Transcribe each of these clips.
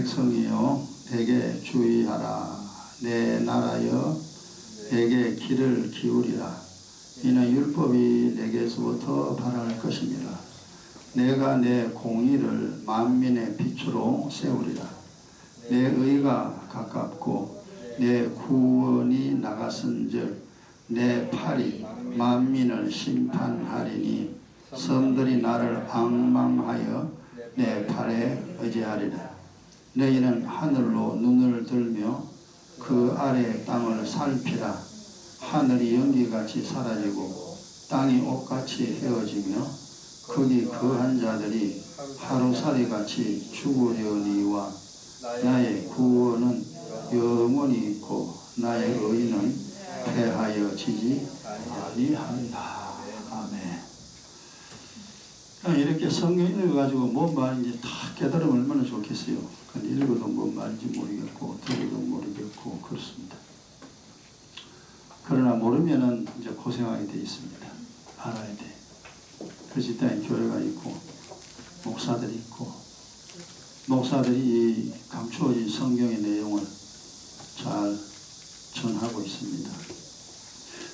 백성이여 내게 주의하라. 내 나라여 내게 귀를 기울이라. 이는 율법이 내게서부터 발할 것입니다. 내가 내 공의를 만민의 빛으로 세우리라. 내 의가 가깝고 내 구원이 나갔은즉 내 팔이 만민을 심판하리니 성들이 나를 앙망하여 내 팔에 의지하리라. 너희는 하늘로 눈을 들며 그 아래 땅을 살피라. 하늘이 연기같이 사라지고 땅이 옷같이 헤어지며 거기 거한 자들이 하루살이같이 죽으려니와 나의 구원은 영원히 있고 나의 의는 패하여지지 아니한다. 아멘. 이렇게 성경 읽어가지고 뭔 말인지 다 깨달으면 얼마나 좋겠어요. 근데 읽어도 뭔 말인지 모르겠고 들어도 모르겠고 그렇습니다. 그러나 모르면은 이제 고생하게 돼 있습니다. 알아야 돼. 그래서 이 땅에 교회가 있고 목사들이 있고 목사들이 이 감추어진 성경의 내용을 잘 전하고 있습니다.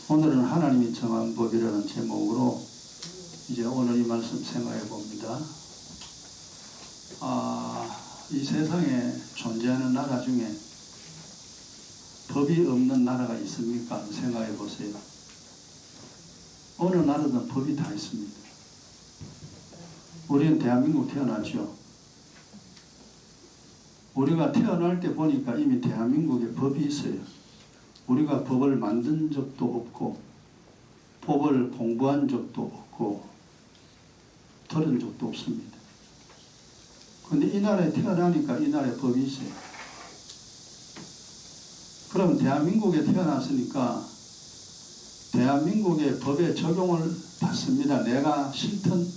오늘은 하나님이 정한 법이라는 제목으로 이제 오늘 이 말씀 생각해 봅니다. 이 세상에 존재하는 나라 중에 법이 없는 나라가 있습니까? 생각해 보세요. 어느 나라든 법이 다 있습니다. 우리는 대한민국 태어났죠. 우리가 태어날 때 보니까 이미 대한민국에 법이 있어요. 우리가 법을 만든 적도 없고 법을 공부한 적도 없고 들은 적도 없습니다. 그런데 이 나라에 태어나니까 이 나라에 법이 있어요. 그럼 대한민국에 태어났으니까 대한민국의 법의 적용을 받습니다. 내가 싫든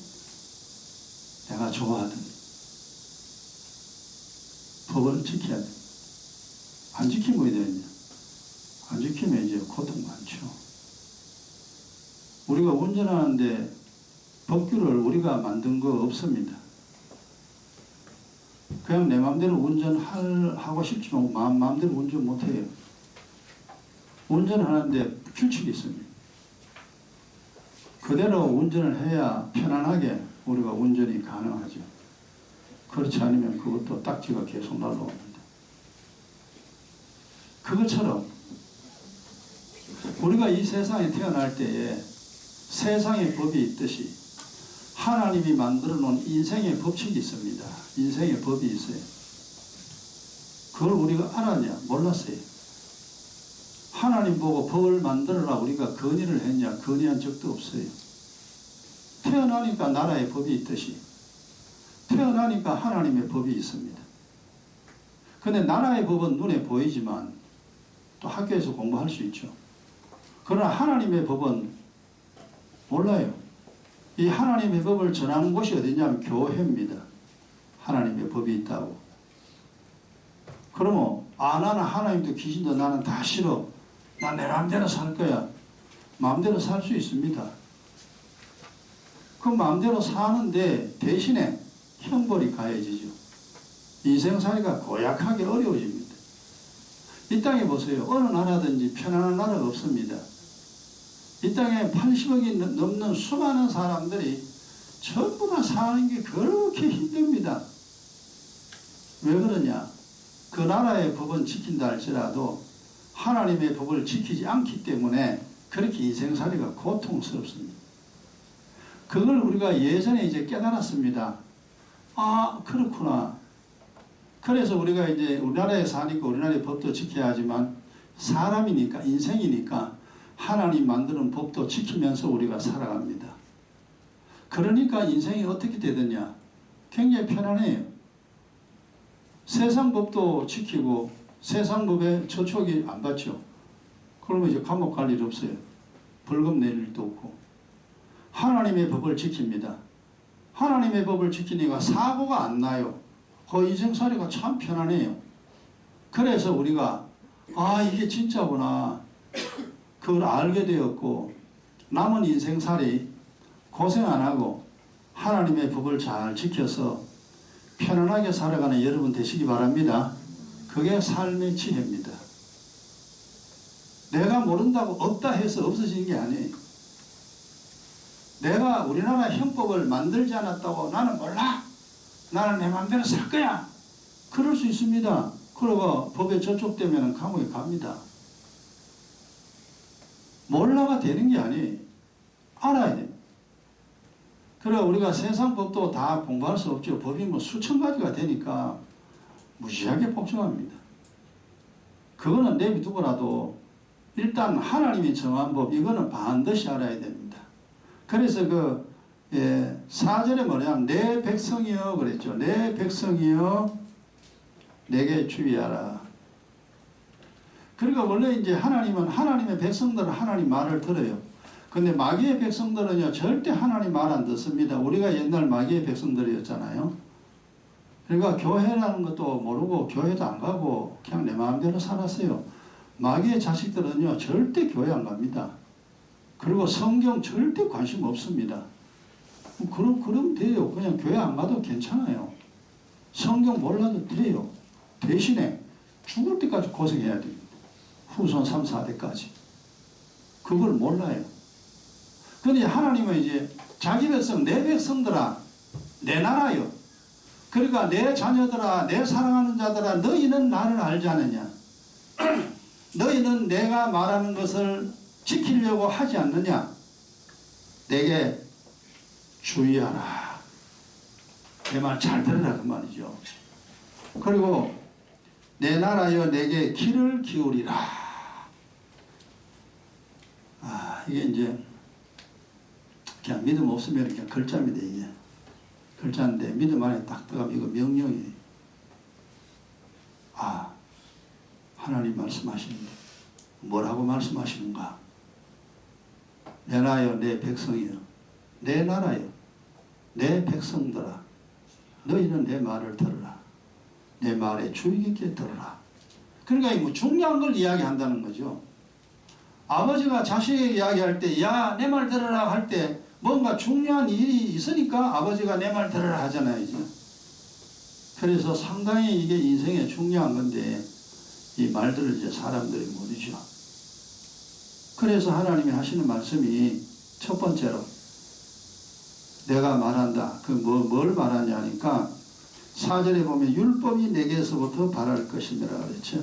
내가 좋아하든 법을 지켜야 돼. 안 지키면 어떻게 되냐? 안 지키면 이제 고통 많죠. 우리가 운전하는데 법규를 우리가 만든 거 없습니다. 그냥 내 마음대로 운전하고 싶지만 마음대로 운전 못해요. 운전하는데 규칙이 있습니다. 그대로 운전을 해야 편안하게 우리가 운전이 가능하죠. 그렇지 않으면 그것도 딱지가 계속 날라옵니다. 그것처럼 우리가 이 세상에 태어날 때에 세상의 법이 있듯이 하나님이 만들어 놓은 인생의 법칙이 있습니다. 인생의 법이 있어요. 그걸 우리가 알았냐? 몰랐어요. 하나님 보고 법을 만들어라 우리가 건의를 했냐? 건의한 적도 없어요. 태어나니까 나라의 법이 있듯이 태어나니까 하나님의 법이 있습니다. 그런데 나라의 법은 눈에 보이지만 또 학교에서 공부할 수 있죠. 그러나 하나님의 법은 몰라요. 이 하나님의 법을 전하는 곳이 어디냐면 교회입니다. 하나님의 법이 있다고. 그러면 나는 하나님도 귀신도 나는 다 싫어. 나 내 마음대로 살 거야. 마음대로 살 수 있습니다. 그 마음대로 사는데 대신에 형벌이 가해지죠. 인생살이가 고약하게 어려워집니다. 이 땅에 보세요. 어느 나라든지 편안한 나라가 없습니다. 이 땅에 80억이 넘는 수많은 사람들이 전부 다 사는 게 그렇게 힘듭니다. 왜 그러냐? 그 나라의 법은 지킨다 할지라도 하나님의 법을 지키지 않기 때문에 그렇게 인생살이가 고통스럽습니다. 그걸 우리가 예전에 이제 깨달았습니다. 아, 그렇구나. 그래서 우리가 이제 우리나라에 사니까 우리나라의 법도 지켜야 하지만 사람이니까, 인생이니까 하나님 만드는 법도 지키면서 우리가 살아갑니다. 그러니까 인생이 어떻게 되느냐? 굉장히 편안해요. 세상 법도 지키고 세상 법에 저촉이 안 받죠. 그러면 이제 감옥 갈 일 없어요. 벌금 낼 일도 없고. 하나님의 법을 지킵니다. 하나님의 법을 지키니까 사고가 안 나요. 그 인생살이가 참 편안해요. 그래서 우리가 아, 이게 진짜구나. 그걸 알게 되었고 남은 인생살이 고생 안 하고 하나님의 법을 잘 지켜서 편안하게 살아가는 여러분 되시기 바랍니다. 그게 삶의 지혜입니다. 내가 모른다고 없다 해서 없어지는 게 아니에요. 내가 우리나라 형법을 만들지 않았다고 나는 몰라, 나는 내 마음대로 살 거야, 그럴 수 있습니다. 그러고 법에 저촉되면 감옥에 갑니다. 몰라가 되는 게 아니에요. 알아야 돼요. 그래 우리가 세상 법도 다 공부할 수 없죠. 법이 뭐 수천 가지가 되니까 무지하게 복잡합니다. 그거는 내비두고라도 일단 하나님이 정한 법, 이거는 반드시 알아야 됩니다. 그래서 그 4절에 뭐냐면 내 백성이여 그랬죠. 내 백성이여 내게 주의하라. 그러니까 원래 이제 하나님은 하나님의 백성들은 하나님 말을 들어요. 근데 마귀의 백성들은요 절대 하나님 말 안 듣습니다. 우리가 옛날 마귀의 백성들이었잖아요. 그러니까 교회라는 것도 모르고 교회도 안 가고 그냥 내 마음대로 살았어요. 마귀의 자식들은요 절대 교회 안 갑니다. 그리고 성경 절대 관심 없습니다. 그럼 돼요. 그냥 교회 안 가도 괜찮아요. 성경 몰라도 돼요. 대신에 죽을 때까지 고생해야 됩니다. 후손 3, 4대까지. 그걸 몰라요. 그런데 하나님은 이제 자기 백성, 내 백성들아, 내 나라요. 그러니까 내 자녀들아, 내 사랑하는 자들아, 너희는 나를 알지 않느냐? 너희는 내가 말하는 것을 지키려고 하지 않느냐? 내게 주의하라. 내 말 잘 들으라 그 말이죠. 그리고 내 나라여 내게 귀를 기울이라. 이게 이제 그냥 믿음 없으면 그냥 글자입니다. 이게 글자인데 믿음 안에 딱 들어가면 이거 명령이에요. 하나님 말씀하시는데 뭐라고 말씀하시는가? 내 나라여 내 백성이여 내 나라여 내 백성들아 너희는 내 말을 들으라. 내 말에 주의 깊게 들으라. 그러니까 뭐 중요한 걸 이야기한다는 거죠. 아버지가 자식에게 이야기할 때 야 내 말 들으라 할 때 뭔가 중요한 일이 있으니까 아버지가 내 말 들으라 하잖아요. 이제. 그래서 상당히 이게 인생에 중요한 건데 이 말들을 이제 사람들이 모르죠. 그래서 하나님이 하시는 말씀이 첫 번째로 내가 말한다. 뭘 말하냐 하니까 4절에 보면 율법이 내게서부터 발할 것이니라 그랬죠.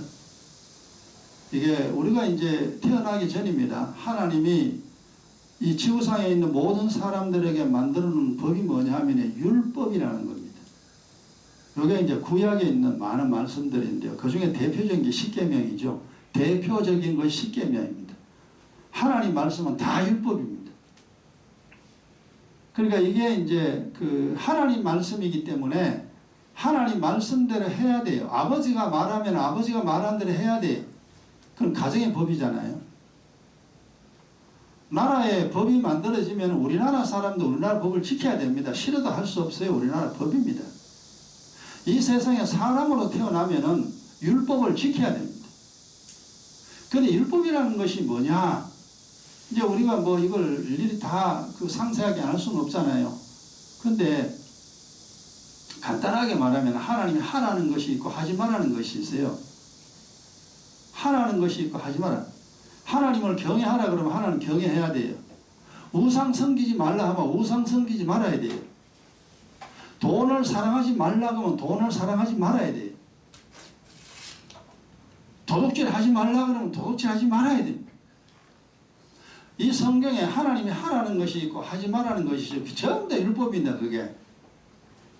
이게 우리가 이제 태어나기 전입니다. 하나님이 이 지구상에 있는 모든 사람들에게 만들어 놓은 법이 뭐냐 하면 율법이라는 겁니다. 이게 이제 구약에 있는 많은 말씀들인데요. 그 중에 대표적인 게 십계명이죠. 대표적인 것이 십계명입니다. 하나님 말씀은 다 율법입니다. 그러니까 이게 이제 그 하나님 말씀이기 때문에 하나님 말씀대로 해야 돼요. 아버지가 말하면 아버지가 말한 대로 해야 돼요. 그건 가정의 법이잖아요. 나라에 법이 만들어지면 우리나라 사람도 우리나라 법을 지켜야 됩니다. 싫어도 할 수 없어요. 우리나라 법입니다. 이 세상에 사람으로 태어나면은 율법을 지켜야 됩니다. 그런데 율법이라는 것이 뭐냐? 이제 우리가 뭐 이걸 일일이 다 상세하게 안 할 수는 없잖아요. 근데 간단하게 말하면 하나님이 하라는 것이 있고 하지 말라는 것이 있어요. 하라는 것이 있고 하지 마라. 하나님을 경외하라 그러면 하나님 경외해야 돼요. 우상 섬기지 말라 하면 우상 섬기지 말아야 돼요. 돈을 사랑하지 말라 그러면 돈을 사랑하지 말아야 돼요. 도둑질 하지 말라 그러면 도둑질 하지 말아야 돼요. 이 성경에 하나님이 하라는 것이 있고 하지 말라는 것이 있고 전부 다 율법인데 그게.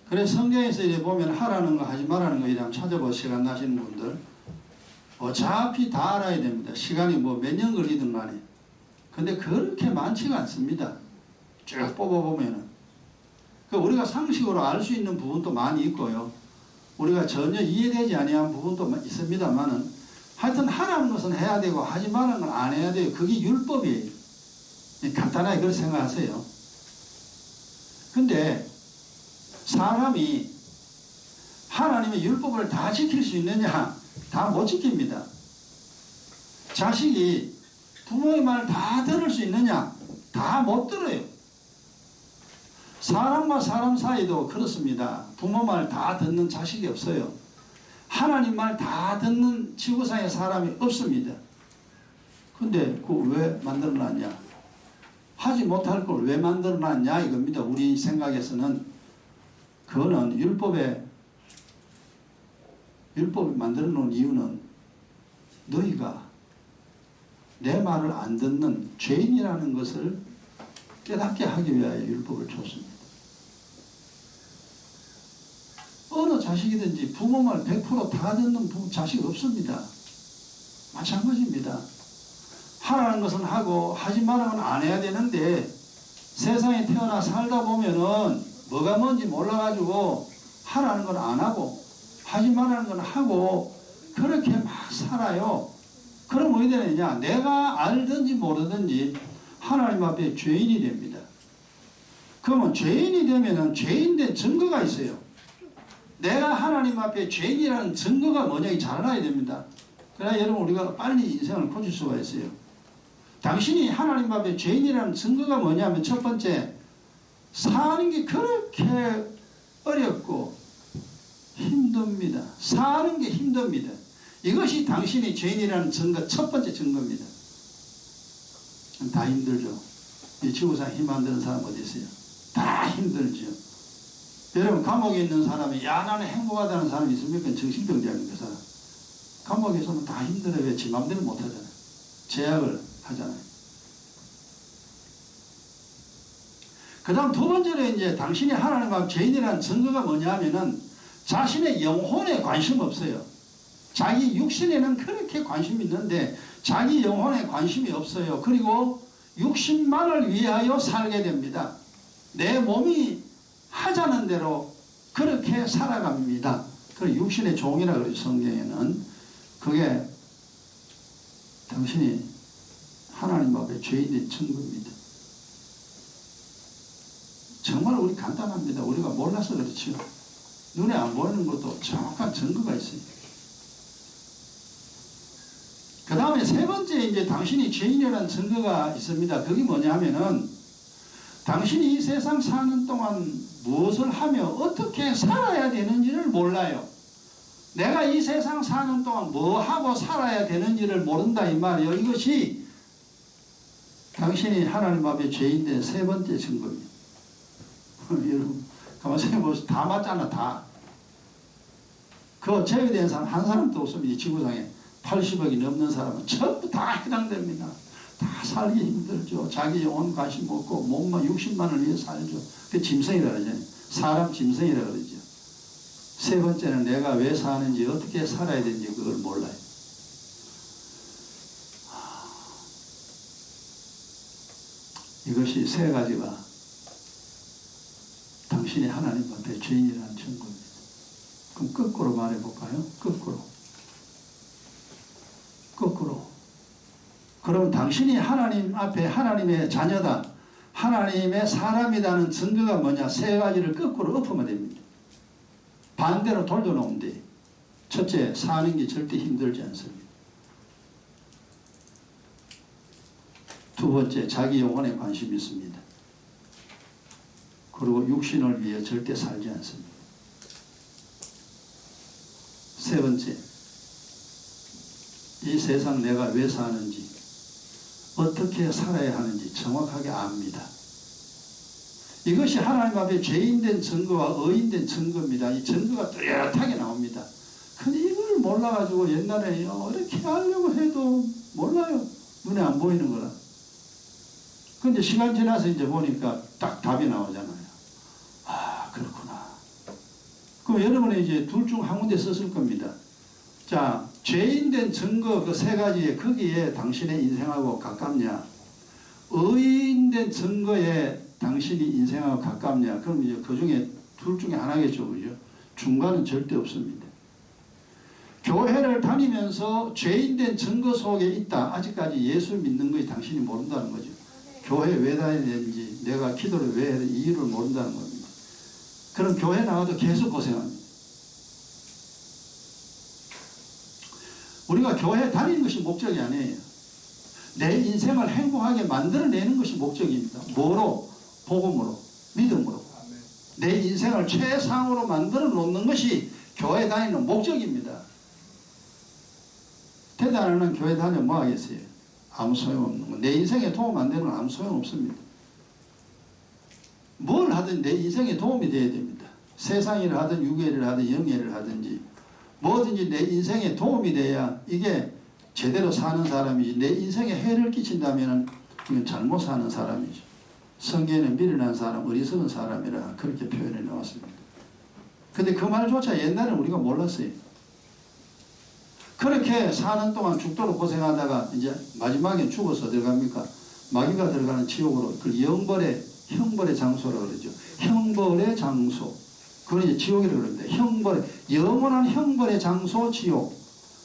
그래서 성경에서 이제 보면 하라는 거 하지 말라는 거 이렇게 찾아보고 시간 나시는 분들 어차피 다 알아야 됩니다. 시간이 뭐 몇 년 걸리든 간에. 근데 그렇게 많지가 않습니다. 쭉 뽑아보면은. 우리가 상식으로 알 수 있는 부분도 많이 있고요. 우리가 전혀 이해되지 아니한 부분도 있습니다만은 하여튼 하라는 것은 해야 되고 하지 말라는 건 안 해야 돼요. 그게 율법이에요. 간단하게 그렇게 생각하세요. 근데 사람이 하나님의 율법을 다 지킬 수 있느냐? 다 못 지킵니다. 자식이 부모의 말을 다 들을 수 있느냐? 다 못 들어요. 사람과 사람 사이도 그렇습니다. 부모 말 다 듣는 자식이 없어요. 하나님 말 다 듣는 지구상에 사람이 없습니다. 근데 그거 왜 만들어놨냐? 하지 못할 걸 왜 만들어놨냐 이겁니다. 우리 생각에서는. 그거는 율법에 만들어놓은 이유는 너희가 내 말을 안 듣는 죄인이라는 것을 깨닫게 하기 위하여 율법을 줬습니다. 어느 자식이든지 부모 말 100%다 듣는 자식 없습니다. 마찬가지입니다. 하라는 것은 하고 하지 말라는 안 해야 되는데 세상에 태어나 살다 보면은 뭐가 뭔지 몰라가지고 하라는 건 안 하고 하지 말라는 건 하고 그렇게 막 살아요. 그럼 어디 되느냐? 내가 알든지 모르든지 하나님 앞에 죄인이 됩니다. 그러면 죄인이 되면은 죄인된 증거가 있어요. 내가 하나님 앞에 죄인이라는 증거가 뭐냐 잘 알아야 됩니다. 그래야 여러분 우리가 빨리 인생을 고칠 수가 있어요. 당신이 하나님 앞에 죄인이라는 증거가 뭐냐면 첫 번째, 사는 게 그렇게 어렵고 힘듭니다. 사는 게 힘듭니다. 이것이 당신이 죄인이라는 증거, 첫 번째 증거입니다. 다 힘들죠. 이 지구상 힘 안 드는 사람 어디 있어요? 다 힘들죠. 여러분 감옥에 있는 사람이 야 나는 행복하다는 사람이 있습니까? 정신병자입니다. 그 사람. 감옥에서는 다 힘들어요. 왜? 지 맘대로 못하잖아요. 제약을 하잖아요. 그 다음 두 번째로 이제 당신이 하나님 앞 죄인이라는 증거가 뭐냐면은 자신의 영혼에 관심 없어요. 자기 육신에는 그렇게 관심이 있는데 자기 영혼에 관심이 없어요. 그리고 육신만을 위하여 살게 됩니다. 내 몸이 하자는 대로 그렇게 살아갑니다. 그 육신의 종이라 그러죠. 성경에는. 그게 당신이 하나님 앞에 죄인의 증거입니다. 정말 우리 간단합니다. 우리가 몰라서 그렇죠. 눈에 안 보이는 것도 정확한 증거가 있어요. 그 다음에 세 번째 이제 당신이 죄인이라는 증거가 있습니다. 그게 뭐냐면은 당신이 이 세상 사는 동안 무엇을 하며 어떻게 살아야 되는지를 몰라요. 내가 이 세상 사는 동안 뭐 하고 살아야 되는지를 모른다 이 말이에요. 이것이 당신이 하나님 앞에 죄인된 세 번째 증거입니다. 여러분 가만히 생각해보세요. 다 맞잖아. 다. 그 제외된 사람 한 사람도 없습니다. 이 지구상에 80억이 넘는 사람은 전부 다 해당됩니다. 다 살기 힘들죠. 자기 영혼 관심 없고 몸만 육신만을 위해 살죠. 그 짐승이라 그러잖아요. 사람 짐승이라 그러죠. 세 번째는 내가 왜 사는지 어떻게 살아야 되는지 그걸 몰라요. 이것이 세 가지가 당신이 하나님 앞에 죄인이라는 증거입니다. 그럼 거꾸로 말해볼까요? 거꾸로. 그럼 당신이 하나님 앞에 하나님의 자녀다. 하나님의 사람이라는 증거가 뭐냐? 세 가지를 거꾸로 엎으면 됩니다. 반대로 돌려놓으면 돼. 첫째, 사는 게 절대 힘들지 않습니다. 두 번째, 자기 영혼에 관심이 있습니다. 그리고 육신을 위해 절대 살지 않습니다. 세 번째, 이 세상 내가 왜 사는지 어떻게 살아야 하는지 정확하게 압니다. 이것이 하나님 앞에 죄인된 증거와 의인된 증거입니다. 이 증거가 뚜렷하게 나옵니다. 근데 이걸 몰라가지고 옛날에 이렇게 하려고 해도 몰라요. 눈에 안 보이는 거라. 근데 시간 지나서 이제 보니까 딱 답이 나오잖아요. 아, 그렇구나. 그럼 여러분이 이제 둘 중 한 군데 썼을 겁니다. 자, 죄인된 증거 그 세 가지에 거기에 당신의 인생하고 가깝냐? 의인된 증거에 당신이 인생하고 가깝냐? 그럼 이제 그 중에 둘 중에 하나겠죠. 그죠? 중간은 절대 없습니다. 교회를 다니면서 죄인된 증거 속에 있다. 아직까지 예수 믿는 것이 당신이 모른다는 거죠. 교회 왜 다녀야 되는지, 내가 기도를 왜 해야 되는지 이유를 모른다는 겁니다. 그럼 교회 나가도 계속 고생합니다. 우리가 교회 다니는 것이 목적이 아니에요. 내 인생을 행복하게 만들어내는 것이 목적입니다. 뭐로? 복음으로, 믿음으로. 내 인생을 최상으로 만들어 놓는 것이 교회 다니는 목적입니다. 대단한 교회 다녀 뭐 하겠어요? 아무 소용없는 거. 내 인생에 도움 안 되는 건 아무 소용없습니다. 뭘 하든 내 인생에 도움이 돼야 됩니다. 세상일을 하든 유괴를 하든 영예를 하든지 뭐든지 내 인생에 도움이 돼야 이게 제대로 사는 사람이지, 내 인생에 해를 끼친다면 이건 잘못 사는 사람이죠. 성경에는 미련한 사람, 어리석은 사람이라 그렇게 표현해 나왔습니다. 근데 그 말조차 옛날에는 우리가 몰랐어요. 그렇게 사는 동안 죽도록 고생하다가 이제 마지막에 죽어서 들어갑니까? 마귀가 들어가는 지옥으로, 그 형벌의 장소라고 그러죠. 형벌의 장소. 그건 이제 지옥이라고 그럽니다. 영원한 형벌의 장소 지옥.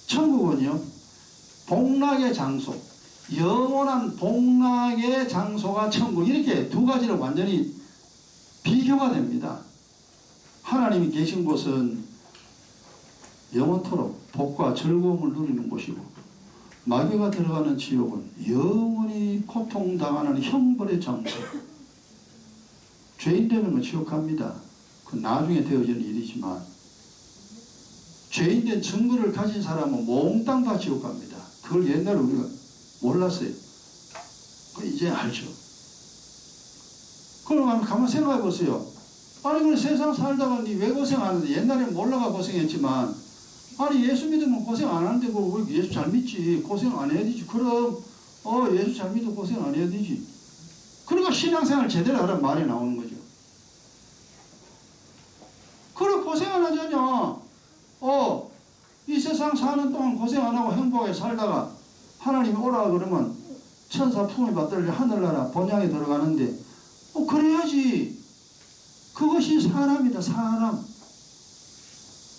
천국은요, 복락의 장소. 영원한 복락의 장소가 천국. 이렇게 두 가지로 완전히 비교가 됩니다. 하나님이 계신 곳은 영원토록 복과 즐거움을 누리는 곳이고, 마귀가 들어가는 지옥은 영원히 고통당하는 형벌의 장소. 죄인 되는 건 지옥 갑니다. 그건 나중에 되어지는 일이지만, 죄인 된 증거를 가진 사람은 몽땅 다 지옥 갑니다. 그걸 옛날에 우리가 몰랐어요. 이제 알죠. 그럼 가만 생각해 보세요. 아니, 그 세상 살다가 니 왜 고생하는데? 옛날에 몰라가 고생했지만, 아니, 예수 믿으면 고생 안 하는데, 왜 예수 잘 믿지? 고생 안 해야 되지. 그럼, 예수 잘 믿어 고생 안 해야 되지. 그러니까 신앙생활 제대로 하라는 말이 나오는 거죠. 그래, 고생 안 하잖냐. 이 세상 사는 동안 고생 안 하고 행복하게 살다가 하나님이 오라 그러면 천사 품을 받들려 하늘나라 본향에 들어가는데, 그래야지. 그것이 사람이다, 사람.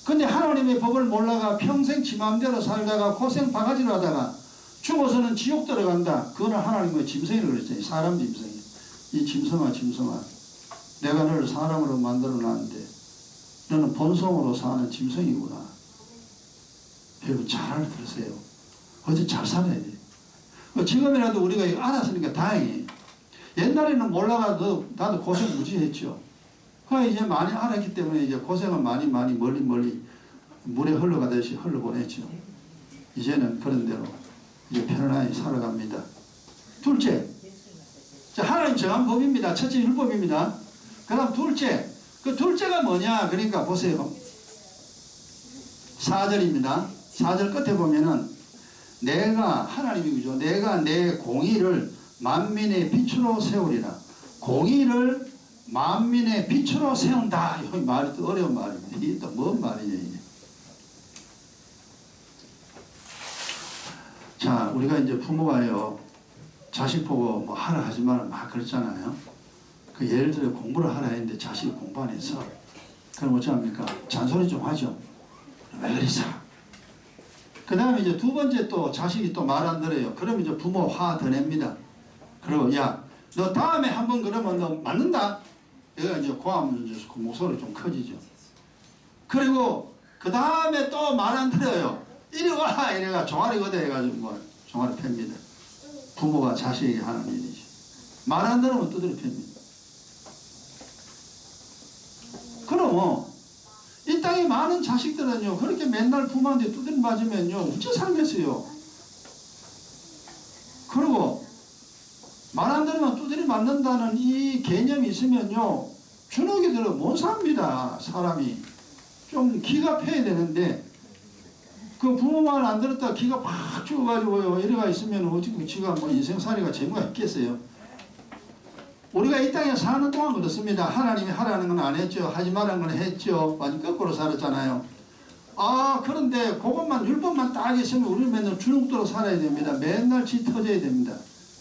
근데 하나님의 법을 몰라가 평생 지 마음대로 살다가 고생 바가지로 하다가 죽어서는 지옥 들어간다. 그거는 하나님의 짐승이라고 그랬잖아요. 사람 짐승이. 이 짐승아, 내가 너를 사람으로 만들어 놨는데 너는 본성으로 사는 짐승이구나. 여러분 잘 알아들으세요. 어제 잘 살아야 돼. 지금이라도 우리가 이거 알았으니까 다행히. 옛날에는 몰라가 나도 고생 무지 했죠. 이제 많이 알았기 때문에 이제 고생을 많이 멀리 물에 흘러가듯이 흘러보냈죠. 이제는 그런 대로 이제 편안하게 살아갑니다. 둘째, 하나님 정한 법입니다. 첫째 율법입니다. 그 다음 둘째, 그 둘째가 뭐냐? 그러니까 보세요. 4절입니다. 4절 끝에 보면은 내가, 하나님이 그죠? 내가 내 공의를 만민의 빛으로 세우리라. 공의를 만민의 빛으로 세운다. 이 말이 또 어려운 말입니다. 이게 또 뭔 말이냐, 이게. 자, 우리가 이제 부모가요, 자식 보고 뭐 하라 하지 마라 막 그랬잖아요. 그 예를 들어 공부를 하라 했는데 자식이 공부 안 해서, 그럼 어찌합니까? 잔소리 좀 하죠. 왜 그랬어? 그 다음에 이제 두 번째 또 자식이 또 말 안 들어요. 그럼 이제 부모 화 더 냅니다. 그리고 야, 너 다음에 한번 그러면 너 맞는다. 얘가 이제 고하면 이제 그 목소리 좀 커지죠. 그리고 그 다음에 또 말 안 들어요. 이리 와! 이래가 종아리 거대 해가지고 뭐 종아리 팹니다. 부모가 자식에게 하는 일이지. 말 안 들으면 두드려 팹니다. 그럼 이 땅에 많은 자식들은요, 그렇게 맨날 부모한테 두드려 맞으면요, 어째 살겠어요. 그리고 말 안 들으면 두드려 맞는다는 이 개념이 있으면요, 주눅이 들어 못 삽니다. 사람이 좀 기가 패야 되는데, 그 부모 말 안 들었다 기가 팍 죽어가지고요, 이래가 있으면 어떻게 지가 뭐 인생살이가 재미가 있겠어요. 우리가 이 땅에 사는 동안 그렇습니다. 하나님이 하라는 건 안 했죠. 하지 말라는 건 했죠. 완전 거꾸로 살았잖아요. 그런데 그것만 율법만 딱 있으면 우리는 맨날 주눅들어 살아야 됩니다. 맨날 지 터져야 됩니다.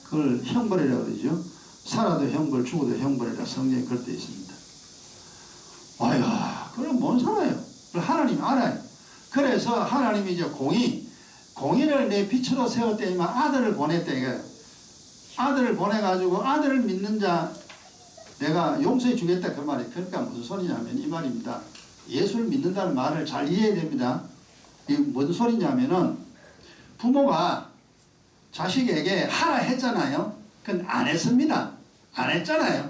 그걸 형벌이라고 그러죠. 살아도 형벌, 죽어도 형벌이라 성경에 그렇게 있습니다. 아유, 그럼 못 살아요. 하나님 알아요. 그래서 하나님이 이제 공의를 내 빛으로 세웠더니만 아들을 보냈다 이거예요. 아들을 보내가지고 아들을 믿는 자 내가 용서해 주겠다 그 말이에요. 그러니까 무슨 소리냐면 이 말입니다. 예수를 믿는다는 말을 잘 이해해야 됩니다. 이게 뭔 소리냐면은 부모가 자식에게 하라 했잖아요. 그건 안 했습니다. 안 했잖아요.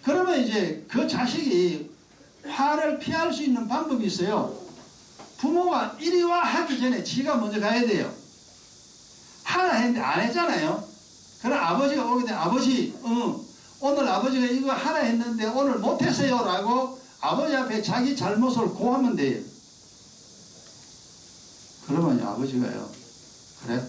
그러면 이제 그 자식이 화를 피할 수 있는 방법이 있어요. 부모가 이리 와 하기 전에 지가 먼저 가야 돼요. 하라 했는데 안 했잖아요. 그럼 아버지가 오게 되면 아버지 오늘 아버지가 이거 하라 했는데 오늘 못했어요 라고 아버지 앞에 자기 잘못을 고하면 돼요. 그러면 아버지가요, 그래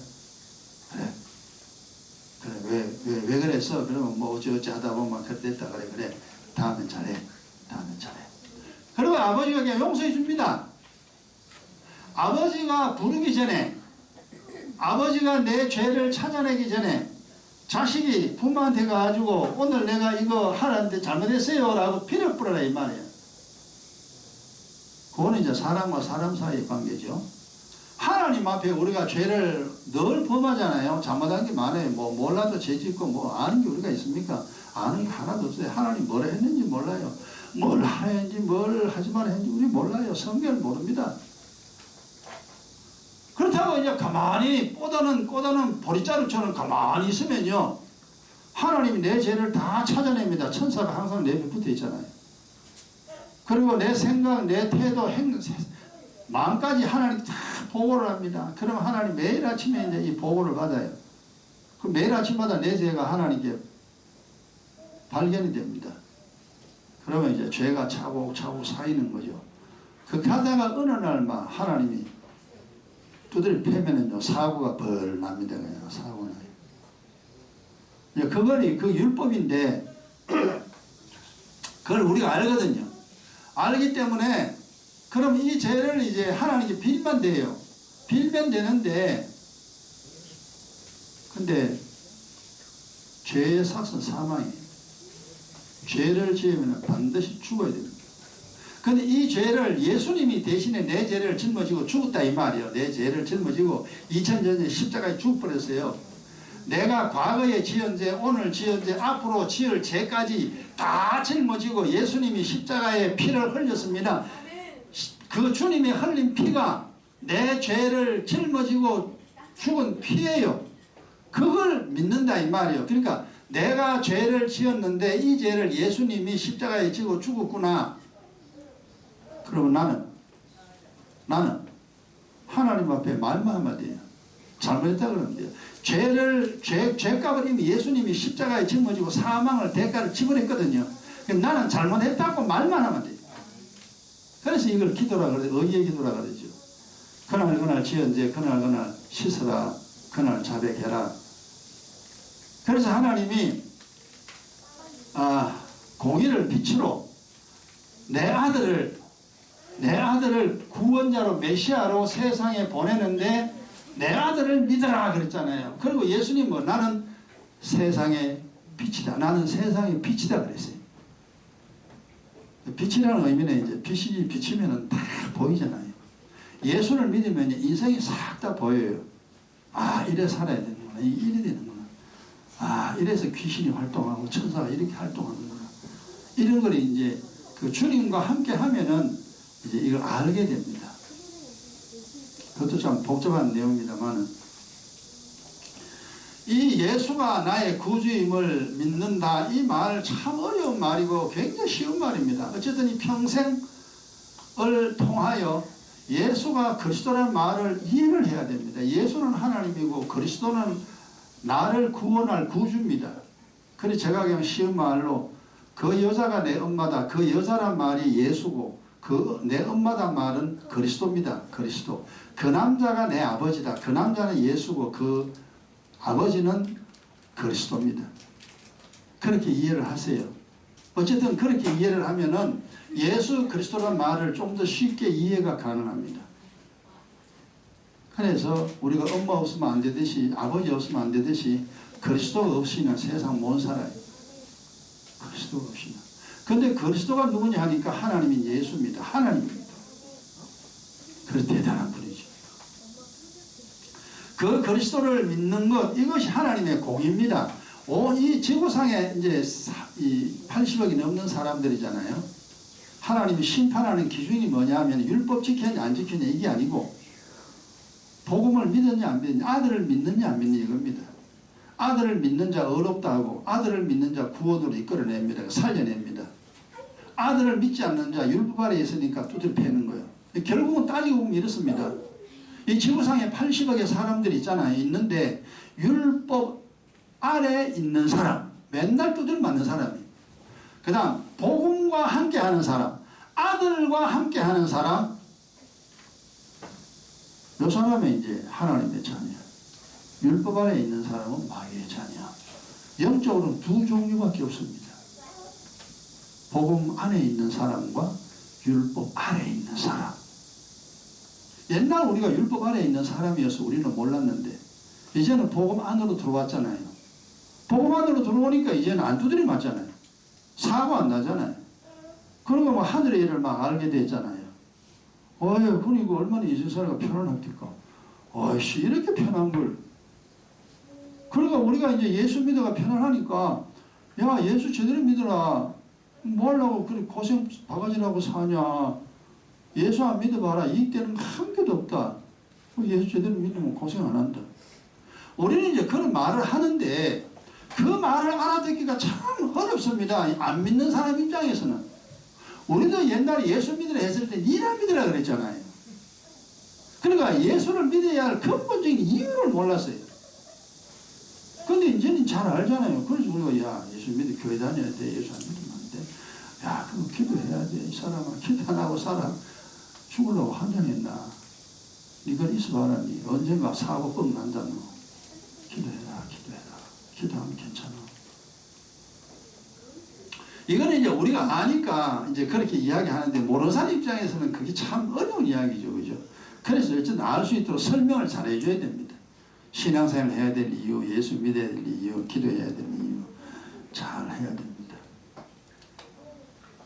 왜 그랬어? 그러면 뭐 어찌어찌 하다 보면 그래 됐다 그래 다음엔 잘해. 그리고 아버지가 그냥 용서해 줍니다. 아버지가 부르기 전에, 아버지가 내 죄를 찾아내기 전에 자식이 부모한테 가가지고 오늘 내가 이거 하라는데 잘못했어요 라고 피를 뿌려라 이 말이에요. 그거는 이제 사람과 사람 사이의 관계죠. 하나님 앞에 우리가 죄를 늘 범하잖아요. 잘못한 게 많아요. 뭐 몰라도 죄 짓고 뭐 아는 게 우리가 있습니까? 아는 게 하나도 없어요. 하나님 뭐라 했는지 몰라요. 뭘 하라 했는지 뭘 하지 말라 했는지 우리 몰라요. 성경을 모릅니다. 그렇다고 이제 가만히 꼬다는 보리자루처럼 가만히 있으면요, 하나님이 내 죄를 다 찾아냅니다. 천사가 항상 내 옆에 붙어 있잖아요. 그리고 내 생각, 내 태도, 마음까지 하나님 다 보고를 합니다. 그러면 하나님 매일 아침에 이제 이 보고를 받아요. 그 매일 아침마다 내 죄가 하나님께 발견이 됩니다. 그러면 이제 죄가 차곡차곡 쌓이는 거죠. 그 가다가 어느 날만 하나님이 두드려 패면은요, 사고가 벌 납니다. 그냥 사고 나요. 그거는 그 율법인데, 그걸 우리가 알거든요. 알기 때문에, 그럼 이 죄를 이제 하나님께 빌면 돼요. 빌면 되는데, 근데, 죄의 삭은 사망이에요. 죄를 지으면 반드시 죽어야 됩니다. 근데 이 죄를 예수님이 대신에 내 죄를 짊어지고 죽었다 이 말이에요. 내 죄를 짊어지고 2000년 전에 십자가에 죽어버렸어요. 내가 과거에 지은 죄, 오늘 지은 죄, 앞으로 지을 죄까지 다 짊어지고 예수님이 십자가에 피를 흘렸습니다. 그 주님이 흘린 피가 내 죄를 짊어지고 죽은 피예요. 그걸 믿는다 이 말이에요. 그러니까 내가 죄를 지었는데 이 죄를 예수님이 십자가에 지고 죽었구나. 그러면 나는 하나님 앞에 말만 하면 돼요. 잘못했다 그러면 돼요. 죄값을 이미 예수님이 십자가에 짊어지고 사망을 대가를 지불했거든요. 나는 잘못했다고 말만 하면 돼요. 그래서 이걸 기도라 그러죠. 의의 기도라 그러죠. 그날 지은 죄 그날 씻어라. 그날 자백해라. 그래서 하나님이 공의를 빛으로 내 아들을 구원자로 메시아로 세상에 보내는데 내 아들을 믿어라 그랬잖아요. 그리고 예수님 나는 세상의 빛이다. 나는 세상의 빛이다 그랬어요. 빛이라는 의미는 이제 빛이 비치면은 다 보이잖아요. 예수를 믿으면 인생이 싹 다 보여요. 이래 살아야 되는구나. 이래 되는구나. 이래서 귀신이 활동하고 천사가 이렇게 활동하는구나. 이런 걸 이제 그 주님과 함께 하면은 이제 이걸 알게 됩니다. 그것도 참 복잡한 내용입니다만, 이 예수가 나의 구주임을 믿는다 이 말 참 어려운 말이고 굉장히 쉬운 말입니다. 어쨌든 이 평생을 통하여 예수가 그리스도라는 말을 이해를 해야 됩니다. 예수는 하나님이고 그리스도는 나를 구원할 구주입니다. 그래서 제가 그냥 쉬운 말로 그 여자가 내 엄마다. 그 여자란 말이 예수고 내 엄마다 말은 그리스도입니다. 그리스도. 그 남자가 내 아버지다. 그 남자는 예수고 그 아버지는 그리스도입니다. 그렇게 이해를 하세요. 어쨌든 그렇게 이해를 하면은 예수 그리스도란 말을 좀 더 쉽게 이해가 가능합니다. 그래서 우리가 엄마 없으면 안 되듯이 아버지 없으면 안 되듯이 그리스도가 없이는 세상 못 살아요. 그리스도가 없이는. 근데 그리스도가 누구냐 하니까 하나님인 예수입니다. 하나님입니다. 그래서 대단한 분이죠. 그 그리스도를 믿는 것, 이것이 하나님의 공입니다. 이 지구상에 이제 이 80억이 넘는 사람들이잖아요. 하나님이 심판하는 기준이 뭐냐 하면 율법 지켰냐 안 지켰냐 이게 아니고 복음을 믿었냐 안 믿었냐, 아들을 믿느냐 안 믿느냐 이겁니다. 아들을 믿는 자 어렵다 하고 아들을 믿는 자 구원으로 이끌어냅니다. 살려냅니다. 아들을 믿지 않는 자 율법 아래에 있으니까 두드려 패는 거예요. 결국은 따지고 보면 이렇습니다. 이 지구상에 80억의 사람들이 있잖아요. 있는데 율법 아래에 있는 사람, 맨날 두드려 맞는 사람이. 그 다음 복음과 함께하는 사람, 아들과 함께하는 사람, 이 사람이 이제 하나님의 자녀. 율법 아래에 있는 사람은 마귀의 자녀. 영적으로는 두 종류밖에 없습니다. 복음 안에 있는 사람과 율법 아래에 있는 사람. 옛날 우리가 율법 아래에 있는 사람이어서 우리는 몰랐는데 이제는 복음 안으로 들어왔잖아요. 복음 안으로 들어오니까 이제는 안 두드려 맞잖아요. 사고 안 나잖아요. 그러고 뭐 하늘의 일을 막 알게 됐잖아요. 그러니까 얼마나 이 세상이 편안합니까? 어이씨, 이렇게 편한 걸. 그러니까 우리가 이제 예수 믿어가 편안하니까, 야, 예수 제대로 믿어라. 뭐 하려고 그렇게 고생 바가지라고 사냐. 예수 안 믿어봐라. 이익되는 거 한 개도 없다. 예수 제대로 믿으면 고생 안 한다. 우리는 이제 그런 말을 하는데 그 말을 알아듣기가 참 어렵습니다. 안 믿는 사람 입장에서는. 우리도 옛날에 예수 믿으라 했을 때 니나 믿으라 그랬잖아요. 그러니까 예수를 믿어야 할 근본적인 이유를 몰랐어요. 근데 이제는 잘 알잖아요. 그래서 우리가 야, 예수 믿어 교회 다녀야 돼. 예수 안 믿으면 안 돼. 야, 그거 기도해야 돼. 이 사람아, 기도 안 하고 살아. 죽으려고 환장했나. 니가 있어봐라. 니 언젠가 사고 뻥 난다. 너. 기도해라. 기도하면 괜찮아. 이거는 이제 우리가 아니까 이제 그렇게 이야기하는데 모르는 사람 입장에서는 그게 참 어려운 이야기죠. 그죠? 그래서 어쨌든 알 수 있도록 설명을 잘 해줘야 됩니다. 신앙생활 해야 될 이유, 예수 믿어야 될 이유, 기도해야 될 이유 잘 해야 됩니다.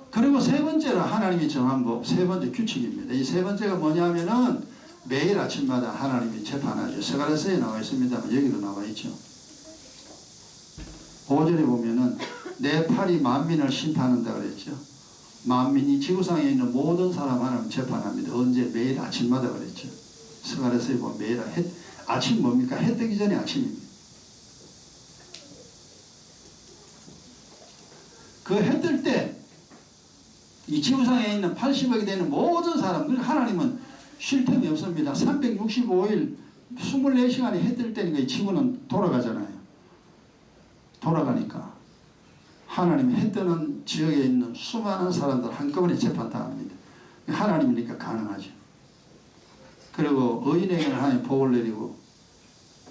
그리고 세 번째로 하나님이 정한 법, 세 번째 규칙입니다. 이 세 번째가 뭐냐면은 매일 아침마다 하나님이 재판하죠. 스가랴서에 나와 있습니다만 여기도 나와 있죠. 5절에 보면은 내 팔이 만민을 심판한다 그랬죠. 만민이 지구상에 있는 모든 사람 하나님 재판합니다. 언제? 매일 아침마다 그랬죠. 스가랴서에 보면 매일 아침 뭡니까? 해 뜨기 전에 아침입니다. 그 해 뜰 때 이 지구상에 있는 80억이 되는 모든 사람들 하나님은 쉴 틈이 없습니다. 365일 24시간이 해 뜰 때니까 이 지구는 돌아가잖아요. 돌아가니까 하나님이 해 뜨는 지역에 있는 수많은 사람들 한꺼번에 재판당합니다. 하나님이니까 가능하죠. 그리고 의인에게는 하나님 복을 내리고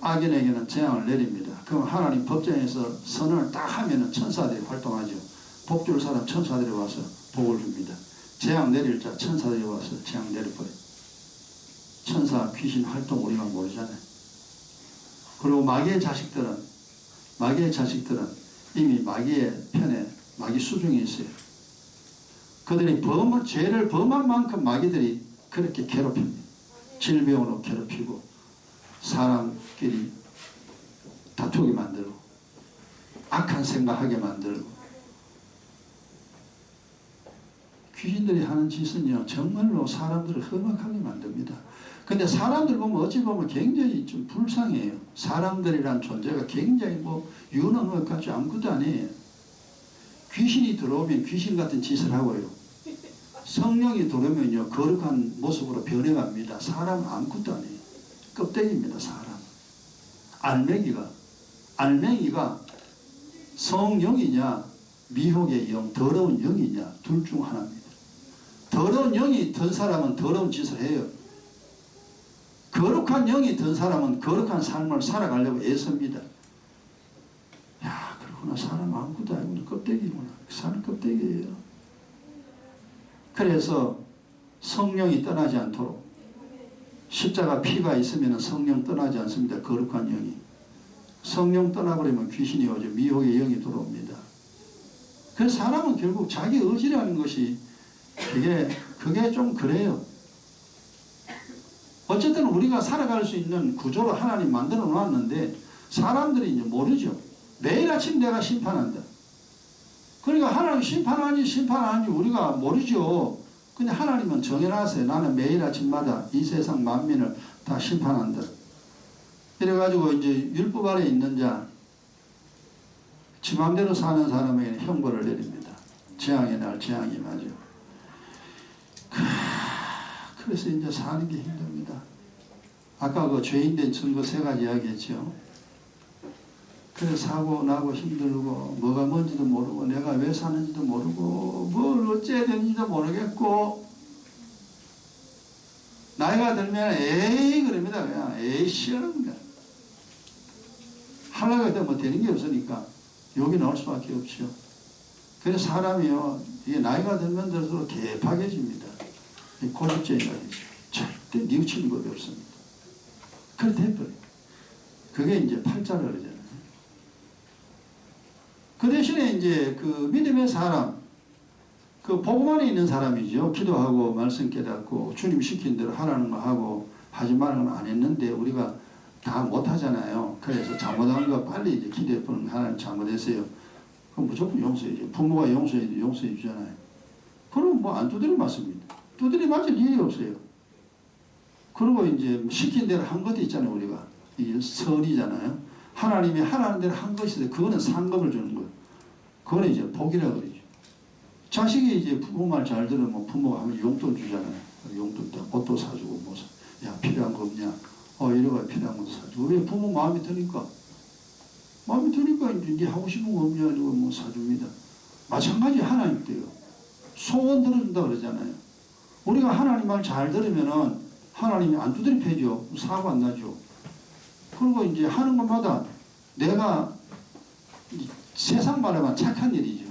악인에게는 재앙을 내립니다. 그럼 하나님 법정에서 선언을 딱 하면은 천사들이 활동하죠. 복 줄 사람 천사들이 와서 복을 줍니다. 재앙 내릴 자 천사들이 와서 재앙 내려버려요. 천사 귀신 활동 우리가 모르잖아요. 그리고 마귀의 자식들은 이미 마귀의 편에 마귀 수중에 있어요. 그들이 죄를 범한 만큼 마귀들이 그렇게 괴롭힙니다. 질병으로 괴롭히고 사람끼리 다투게 만들고 악한 생각하게 만들고 귀신들이 하는 짓은요 정말로 사람들을 험악하게 만듭니다. 근데 사람들 보면 어찌 보면 굉장히 좀 불쌍해요. 사람들이란 존재가 굉장히 유능한 것 같지 아무것도 아니에요. 귀신이 들어오면 귀신 같은 짓을 하고요. 성령이 들어오면요 거룩한 모습으로 변해갑니다. 사람은 아무것도 아니에요. 껍데기입니다. 사람. 알맹이가 성령이냐 미혹의 영, 더러운 영이냐 둘 중 하나입니다. 더러운 영이 든 사람은 더러운 짓을 해요. 거룩한 영이 든 사람은 거룩한 삶을 살아가려고 애씁니다. 야, 그러구나. 사람 아무것도 아니구나. 껍데기구나. 사람 껍데기예요. 그래서 성령이 떠나지 않도록 십자가 피가 있으면 성령 떠나지 않습니다. 거룩한 영이. 성령 떠나버리면 귀신이 오죠. 미혹의 영이 들어옵니다. 그래서 사람은 결국 자기 의지라는 것이 그게 좀 그래요. 어쨌든 우리가 살아갈 수 있는 구조를 하나님 만들어 놓았는데 사람들이 이제 모르죠. 매일 아침 내가 심판한다. 그러니까 하나님 심판하는지 우리가 모르죠. 근데 하나님은 정해놨어요. 나는 매일 아침마다 이 세상 만민을 다 심판한다. 그래가지고 이제 율법 아래 있는 자, 지 맘대로 사는 사람에게는 형벌을 내립니다. 재앙의 날 재앙이 맞아요. 그래서 이제 사는 게 힘듭니다. 아까 그 죄인된 증거 3가지 이야기했죠. 그래서 사고 나고 힘들고 뭐가 뭔지도 모르고 내가 왜 사는지도 모르고 뭘 어째야 되는지도 모르겠고 나이가 들면 에이 그럽니다. 그냥 에이 싫은 거야. 하려고 해도 뭐 되는 게 없으니까 욕이 나올 수밖에 없죠. 그래서 사람이요 이게 나이가 들면 들수록 개팍해집니다. 고집쟁이가 되죠. 절대 뉘우치는 법이 없습니다. 그렇게 돼버려요. 그게 이제 팔자를 그러잖아요. 그 대신에 이제 그 믿음의 사람, 그 복음 안에 있는 사람이죠. 기도하고 말씀 깨닫고 주님 시킨 대로 하라는 거 하고 하지 말라는 건 안 했는데 우리가 다 못하잖아요. 그래서 잘못한 거 빨리 이제 기도해보는 하나님 잘못했어요. 그럼 무조건 용서해줘. 부모가 용서해 주잖아요. 그럼 뭐 안 두드려 맞습니다. 두드려 맞을 일이 없어요. 그리고 이제 시킨 대로 한 것도 있잖아요. 우리가 이게 선이잖아요. 하나님이 하라는 대로 한 것이 있어요. 그거는 상급을 주는 거예요. 그거는 이제 복이라고 그러죠. 자식이 이제 부모 말 잘 들으면 부모가 하면 용돈 주잖아요. 용돈 때 옷도 사주고 뭐 야 필요한 거 없냐? 이래가 필요한 것도 사주고 왜 부모 마음이 드니까 이제 하고 싶은 거 없냐? 이거 뭐 사줍니다. 마찬가지 하나님 때요. 소원 들어준다 그러잖아요. 우리가 하나님 말 잘 들으면은 하나님이 안 두드려 패죠. 사고 안 나죠. 그리고 이제 하는 것마다 내가 세상 말하면 착한 일이죠.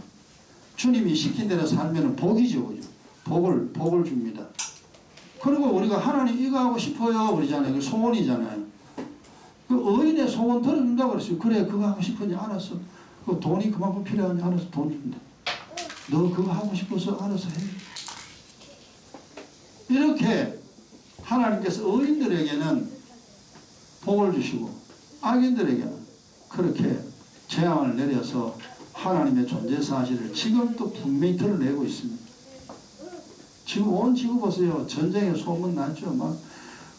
주님이 시킨 대로 살면 복이죠. 그죠? 복을 줍니다. 그리고 우리가 하나님 이거 하고 싶어요. 그러잖아요. 그 소원이잖아요. 그 어인의 소원 들어준다고 그랬어요. 그래, 그거 하고 싶으니 알았어. 그 돈이 그만큼 필요하니 알아서 돈 준다. 너 그거 하고 싶어서 알아서 해. 이렇게 하나님께서 어인들에게는 복을 주시고 악인들에게는 그렇게 재앙을 내려서 하나님의 존재 사실을 지금도 분명히 드러내고 있습니다. 지금 온 지구 보세요. 전쟁에 소문 났죠. 막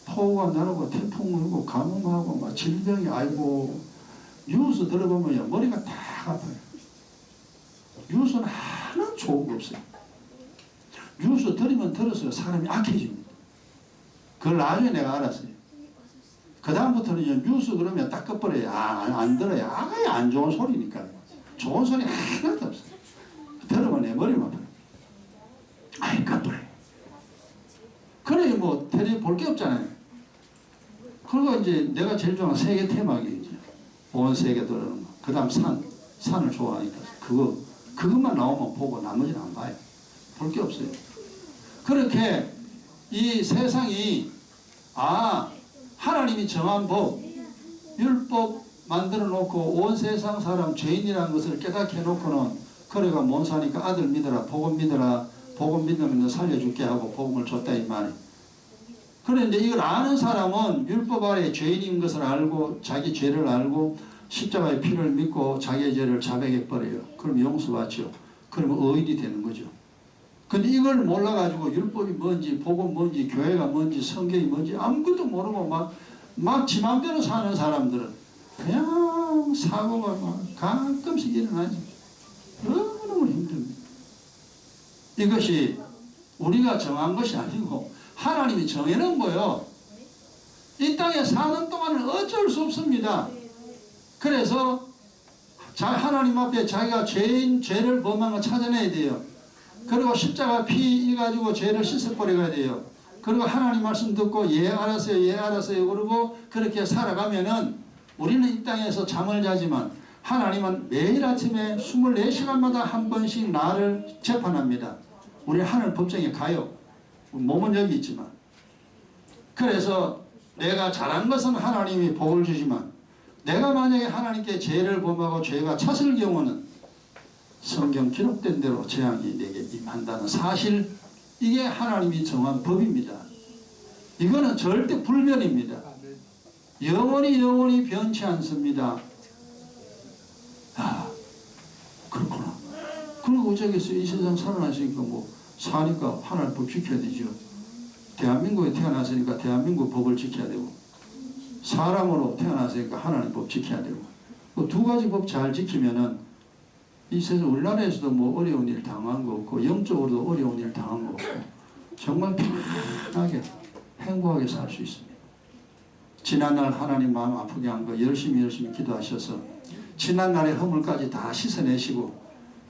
폭우가 나고 태풍 오고 가뭄하고 막 질병이 아이고 뉴스 들어보면 머리가 다 아파요. 뉴스는 하나 좋은 거 없어요. 뉴스 들으면 들을수록 사람이 악해집니다. 그걸 나중에 내가 알았어요. 그 다음부터는 뉴스 그러면 딱 꺼버려요. 안 들어요. 아예 안 좋은 소리니까. 좋은 소리 하나도 없어요. 들으면 내 머리만 아파요. 아예 꺼버려요. 그래 뭐 텔레비 볼 게 없잖아요. 그리고 이제 내가 제일 좋아하는 세계 테마기죠. 온 세계 들어오는 거. 그 다음 산을 좋아하니까 그것만 나오면 보고 나머지는 안 봐요. 볼 게 없어요. 그렇게 이 세상이 하나님이 정한 법, 율법 만들어 놓고 온 세상 사람 죄인이라는 것을 깨닫게 해놓고는 그래가 못 사니까 아들 믿어라, 복음 믿어라, 복음 믿으면 살려줄게 하고 복음을 줬다 이 말이에요. 그런데 이걸 아는 사람은 율법 아래 죄인인 것을 알고 자기 죄를 알고 십자가의 피를 믿고 자기의 죄를 자백해 버려요. 그럼 용서받죠. 그러면 의인이 되는 거죠. 근데 이걸 몰라가지고 율법이 뭔지 복음 뭔지 교회가 뭔지 성경이 뭔지 아무것도 모르고 막 지 맘대로 사는 사람들은 그냥 사고가 막 가끔씩 일어나지. 너무너무 힘듭니다. 이것이 우리가 정한 것이 아니고 하나님이 정해놓은 거예요. 이 땅에 사는 동안은 어쩔 수 없습니다. 그래서 하나님 앞에 자기가 죄를 범한 거 찾아내야 돼요. 그리고 십자가 피 가지고 죄를 씻어버려야 돼요. 그리고 하나님 말씀 듣고 예 알았어요 그러고 그렇게 살아가면은 우리는 이 땅에서 잠을 자지만 하나님은 매일 아침에 24시간마다 한 번씩 나를 재판합니다. 우리 하늘 법정에 가요. 몸은 여기 있지만. 그래서 내가 잘한 것은 하나님이 복을 주지만 내가 만약에 하나님께 죄를 범하고 죄가 찼을 경우는 성경 기록된 대로 재앙이 내게 임한다는 사실, 이게 하나님이 정한 법입니다. 이거는 절대 불변입니다. 영원히 변치 않습니다. 그렇구나. 그리고 어쩌겠어요. 이 세상 살아나시니까 사니까 하나님 법 지켜야 되죠. 대한민국에 태어났으니까 대한민국 법을 지켜야 되고, 사람으로 태어났으니까 하나님 법 지켜야 되고, 그 두 가지 법 잘 지키면은 이 세상 우리나라에서도 뭐 어려운 일 당한 거 없고 영적으로도 어려운 일 당한 거 없고 정말 편안하게 행복하게 살 수 있습니다. 지난날 하나님 마음 아프게 한 거 열심히 기도하셔서 지난날의 허물까지 다 씻어내시고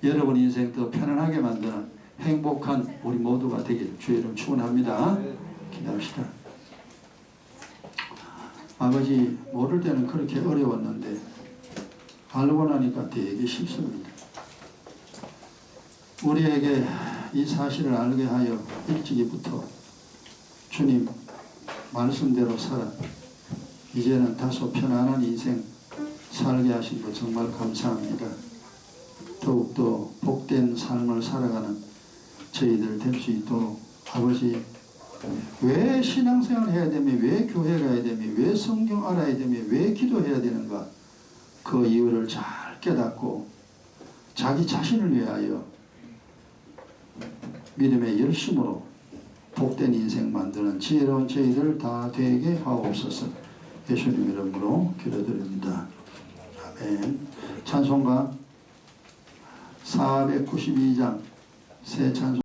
여러분 인생 더 편안하게 만드는 행복한 우리 모두가 되길 주의 이름 축원합니다. 기도합시다. 아버지, 모를 때는 그렇게 어려웠는데 알고 나니까 되게 쉽습니다. 우리에게 이 사실을 알게 하여 일찍이부터 주님 말씀대로 살아 이제는 다소 편안한 인생 살게 하신 것 정말 감사합니다. 더욱더 복된 삶을 살아가는 저희들 될 수 있도록 아버지, 왜 신앙생활 해야 되며, 왜 교회 가야 되며, 왜 성경 알아야 되며, 왜 기도해야 되는가, 그 이유를 잘 깨닫고 자기 자신을 위하여 믿음의 열심으로 복된 인생 만드는 지혜로운 저희들 다 되게 하옵소서. 예수님 이름으로 기도드립니다. 아멘. 찬송가 492장 새 찬송